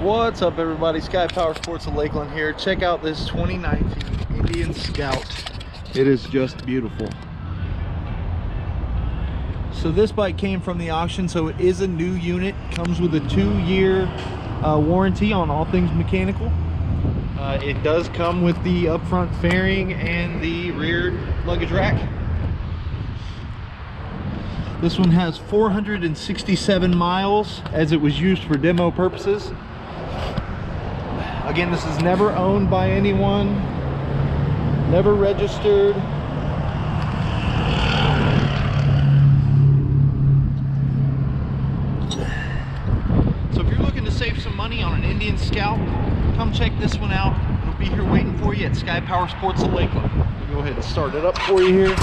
What's up, everybody? Sky Power Sports of Lakeland here. Check out this 2019 Indian Scout. It is just beautiful. So this bike came from the auction, so it is a new unit. Comes with a 2-year warranty on all things mechanical. It does come with the upfront fairing and the rear luggage rack. This one has 467 miles as it was used for demo purposes. Again, this is never owned by anyone, never registered. So if you're looking to save some money on an Indian Scout, come check this one out. It'll be here waiting for you at Sky Power Sports of Lakeland. I'll go ahead and start it up for you here.